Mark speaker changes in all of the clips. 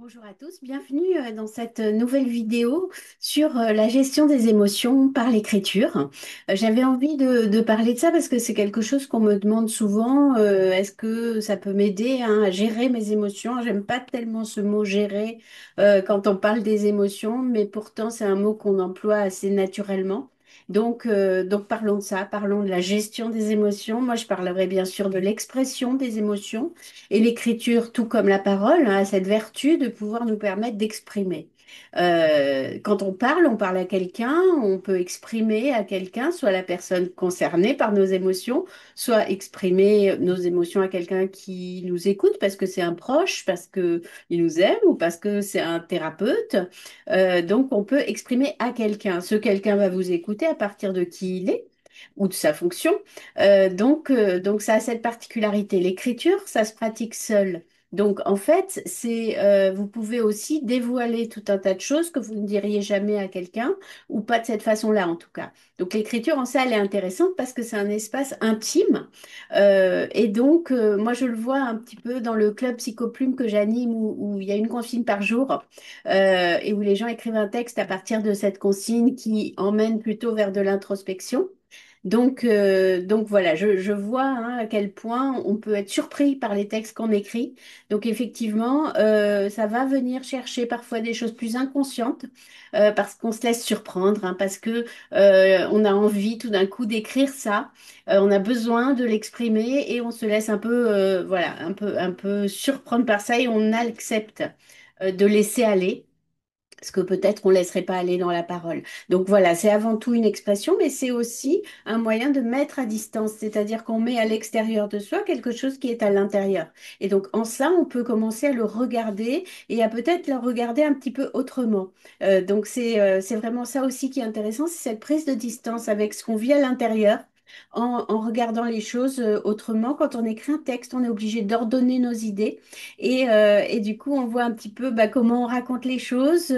Speaker 1: Bonjour à tous, bienvenue dans cette nouvelle vidéo sur la gestion des émotions par l'écriture. J'avais envie de parler de ça parce que c'est quelque chose qu'on me demande souvent. Est-ce que ça peut m'aider hein, à gérer mes émotions? J'aime pas tellement ce mot gérer quand on parle des émotions, mais pourtant c'est un mot qu'on emploie assez naturellement. Donc parlons de ça, parlons de la gestion des émotions. Moi, je parlerai bien sûr de l'expression des émotions. Et l'écriture, tout comme la parole, hein, a cette vertu de pouvoir nous permettre d'exprimer. Quand on parle à quelqu'un, on peut exprimer à quelqu'un, soit la personne concernée par nos émotions, soit exprimer nos émotions à quelqu'un qui nous écoute parce que c'est un proche, parce que il nous aime ou parce que c'est un thérapeute. Donc on peut exprimer à quelqu'un. Ce quelqu'un va vous écouter à partir de qui il est ou de sa fonction. Donc ça a cette particularité. L'écriture, ça se pratique seul. Donc en fait, vous pouvez aussi dévoiler tout un tas de choses que vous ne diriez jamais à quelqu'un, ou pas de cette façon-là en tout cas. Donc l'écriture en ça, elle est intéressante parce que c'est un espace intime. Moi je le vois un petit peu dans le club Psychoplume que j'anime où il y a une consigne par jour et où les gens écrivent un texte à partir de cette consigne qui emmène plutôt vers de l'introspection. Donc voilà, je vois hein, à quel point on peut être surpris par les textes qu'on écrit. Donc effectivement, ça va venir chercher parfois des choses plus inconscientes parce qu'on se laisse surprendre, hein, parce que on a envie tout d'un coup d'écrire ça. On a besoin de l'exprimer et on se laisse un peu, voilà, un peu surprendre par ça et on accepte de laisser aller ce que peut-être on ne laisserait pas aller dans la parole. Donc voilà, c'est avant tout une expression, mais c'est aussi un moyen de mettre à distance, c'est-à-dire qu'on met à l'extérieur de soi quelque chose qui est à l'intérieur. Et donc en ça, on peut commencer à le regarder et à peut-être le regarder un petit peu autrement. C'est vraiment ça aussi qui est intéressant, c'est cette prise de distance avec ce qu'on vit à l'intérieur. En regardant les choses autrement, quand on écrit un texte, on est obligé d'ordonner nos idées et du coup, on voit un petit peu bah, comment on raconte les choses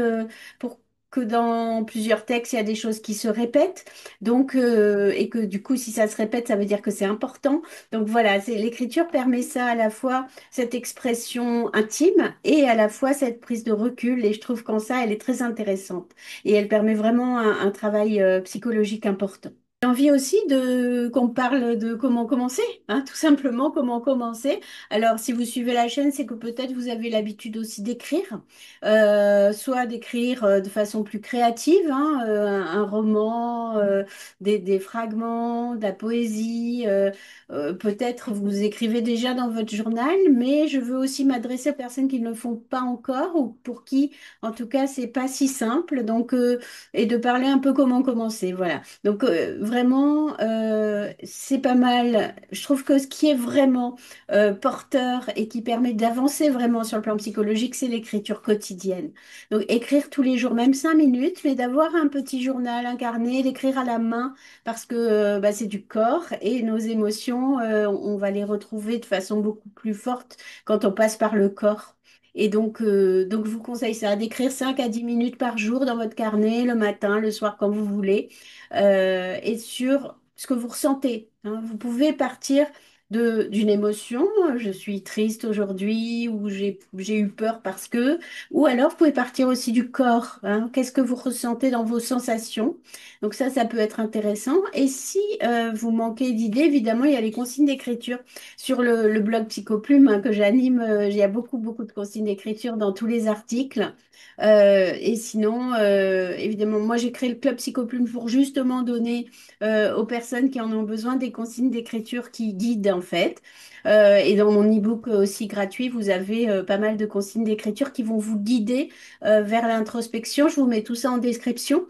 Speaker 1: pour que dans plusieurs textes, il y a des choses qui se répètent. Et que du coup, si ça se répète, ça veut dire que c'est important. Donc voilà, l'écriture permet ça à la fois cette expression intime et à la fois cette prise de recul. Et je trouve qu'en ça, elle est très intéressante. Et elle permet vraiment un travail psychologique important. J'ai envie aussi de qu'on parle de comment commencer, hein, tout simplement comment commencer. Alors, si vous suivez la chaîne, c'est que peut-être vous avez l'habitude aussi d'écrire, soit d'écrire de façon plus créative, hein, un roman, des fragments, de la poésie. Peut-être vous écrivez déjà dans votre journal, mais je veux aussi m'adresser aux personnes qui ne le font pas encore ou pour qui, en tout cas, c'est pas si simple. Et de parler un peu comment commencer, voilà. Vraiment, c'est pas mal. Je trouve que ce qui est vraiment porteur et qui permet d'avancer vraiment sur le plan psychologique, c'est l'écriture quotidienne. Donc écrire tous les jours, même 5 minutes, mais d'avoir un petit journal, un carnet, d'écrire à la main, parce que bah, c'est du corps et nos émotions, on va les retrouver de façon beaucoup plus forte quand on passe par le corps. Donc, je vous conseille ça, d'écrire 5 à 10 minutes par jour dans votre carnet, le matin, le soir, quand vous voulez, et sur ce que vous ressentez, hein. Vous pouvez partir d'une émotion, je suis triste aujourd'hui, ou j'ai eu peur parce que, ou alors vous pouvez partir aussi du corps, hein. Qu'est-ce que vous ressentez dans vos sensations? Donc ça peut être intéressant. Et si vous manquez d'idées, évidemment, il y a les consignes d'écriture sur le blog Psychoplume hein, que j'anime. Il y a beaucoup de consignes d'écriture dans tous les articles. Et sinon, évidemment, moi j'ai créé le club Psychoplume pour justement donner aux personnes qui en ont besoin des consignes d'écriture qui guident en fait. Et dans mon e-book aussi gratuit, vous avez pas mal de consignes d'écriture qui vont vous guider vers l'introspection. Je vous mets tout ça en description.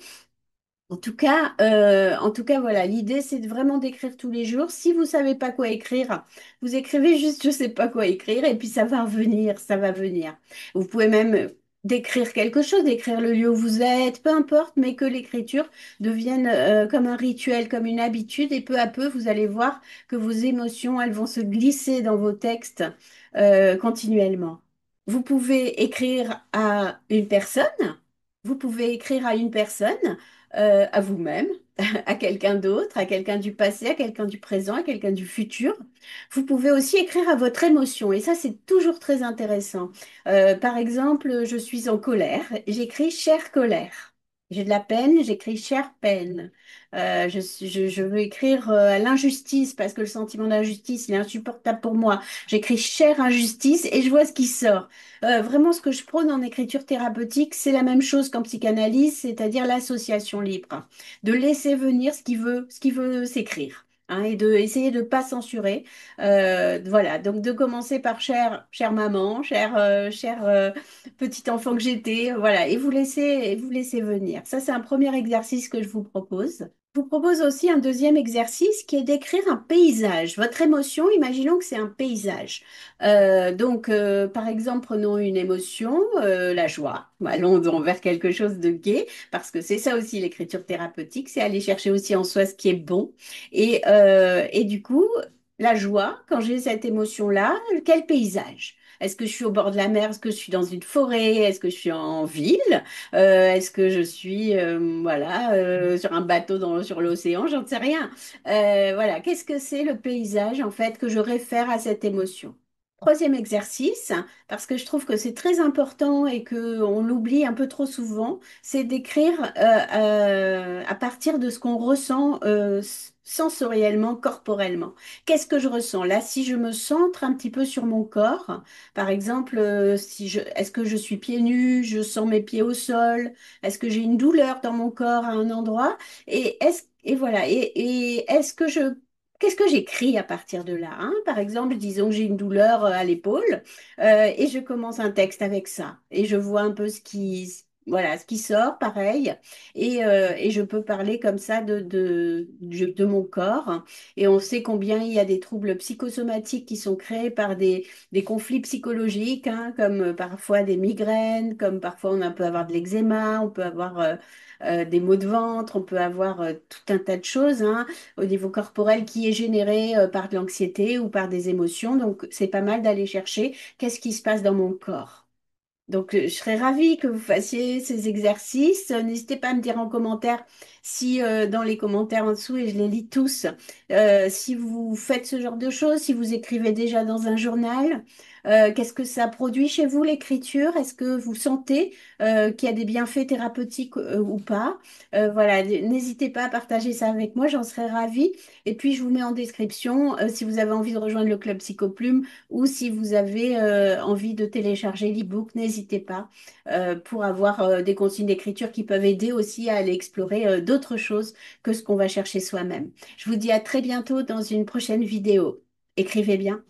Speaker 1: En tout cas, voilà, l'idée c'est vraiment d'écrire tous les jours. Si vous savez pas quoi écrire, vous écrivez juste je sais pas quoi écrire et puis ça va revenir, ça va venir. Vous pouvez même d'écrire quelque chose, d'écrire le lieu où vous êtes, peu importe, mais que l'écriture devienne comme un rituel, comme une habitude et peu à peu vous allez voir que vos émotions, elles vont se glisser dans vos textes continuellement. Vous pouvez écrire à une personne, vous pouvez écrire à une personne à vous-même. à quelqu'un d'autre, à quelqu'un du passé, à quelqu'un du présent, à quelqu'un du futur. Vous pouvez aussi écrire à votre émotion et ça, c'est toujours très intéressant. Par exemple, je suis en colère, j'écris chère colère. J'ai de la peine, j'écris chère peine. Je veux écrire à l'injustice parce que le sentiment d'injustice, il est insupportable pour moi. J'écris chère injustice et je vois ce qui sort. Vraiment, ce que je prône en écriture thérapeutique, c'est la même chose qu'en psychanalyse, c'est-à-dire l'association libre, de laisser venir ce qui veut s'écrire. Hein, et de essayer de pas censurer. Voilà, donc de commencer par chère maman, cher petit enfant que j'étais, voilà, et vous laissez venir. Ça, c'est un premier exercice que je vous propose. Je vous propose aussi un deuxième exercice qui est d'écrire un paysage. Votre émotion, imaginons que c'est un paysage. Par exemple, prenons une émotion, la joie. Allons vers quelque chose de gai, parce que c'est ça aussi l'écriture thérapeutique, c'est aller chercher aussi en soi ce qui est bon. Et du coup, la joie, quand j'ai cette émotion-là, quel paysage? Est-ce que je suis au bord de la mer? Est-ce que je suis dans une forêt? Est-ce que je suis en ville? Est-ce que je suis sur un bateau sur l'océan? J'en sais rien. Voilà, qu'est-ce que c'est le paysage en fait que je réfère à cette émotion? Troisième exercice, parce que je trouve que c'est très important et que on l'oublie un peu trop souvent, c'est d'écrire à partir de ce qu'on ressent sensoriellement, corporellement. Qu'est-ce que je ressens? Là, si je me centre un petit peu sur mon corps, par exemple, est-ce que je suis pieds nus, je sens mes pieds au sol, est-ce que j'ai une douleur dans mon corps à un endroit? Et voilà. Et est-ce que qu'est-ce que j'écris à partir de là, hein? Par exemple, disons que j'ai une douleur à l'épaule et je commence un texte avec ça et je vois un peu voilà, ce qui sort, pareil, et je peux parler comme ça de mon corps. Et on sait combien il y a des troubles psychosomatiques qui sont créés par des conflits psychologiques, hein, comme parfois des migraines, comme parfois on peut avoir de l'eczéma, on peut avoir des maux de ventre, on peut avoir tout un tas de choses, hein, au niveau corporel qui est généré par de l'anxiété ou par des émotions. Donc c'est pas mal d'aller chercher qu'est-ce qui se passe dans mon corps. Donc, je serais ravie que vous fassiez ces exercices. N'hésitez pas à me dire en commentaire si, dans les commentaires en dessous, et je les lis tous, si vous faites ce genre de choses, si vous écrivez déjà dans un journal, qu'est-ce que ça produit chez vous, l'écriture? Est-ce que vous sentez, qu'il y a des bienfaits thérapeutiques, ou pas? Voilà, n'hésitez pas à partager ça avec moi, j'en serais ravie. Et puis, je vous mets en description, si vous avez envie de rejoindre le club Psychoplume ou si vous avez envie de télécharger l'e-book, n'hésitez pas pour avoir des consignes d'écriture qui peuvent aider aussi à aller explorer d'autres choses que ce qu'on va chercher soi-même. Je vous dis à très bientôt dans une prochaine vidéo. Écrivez bien.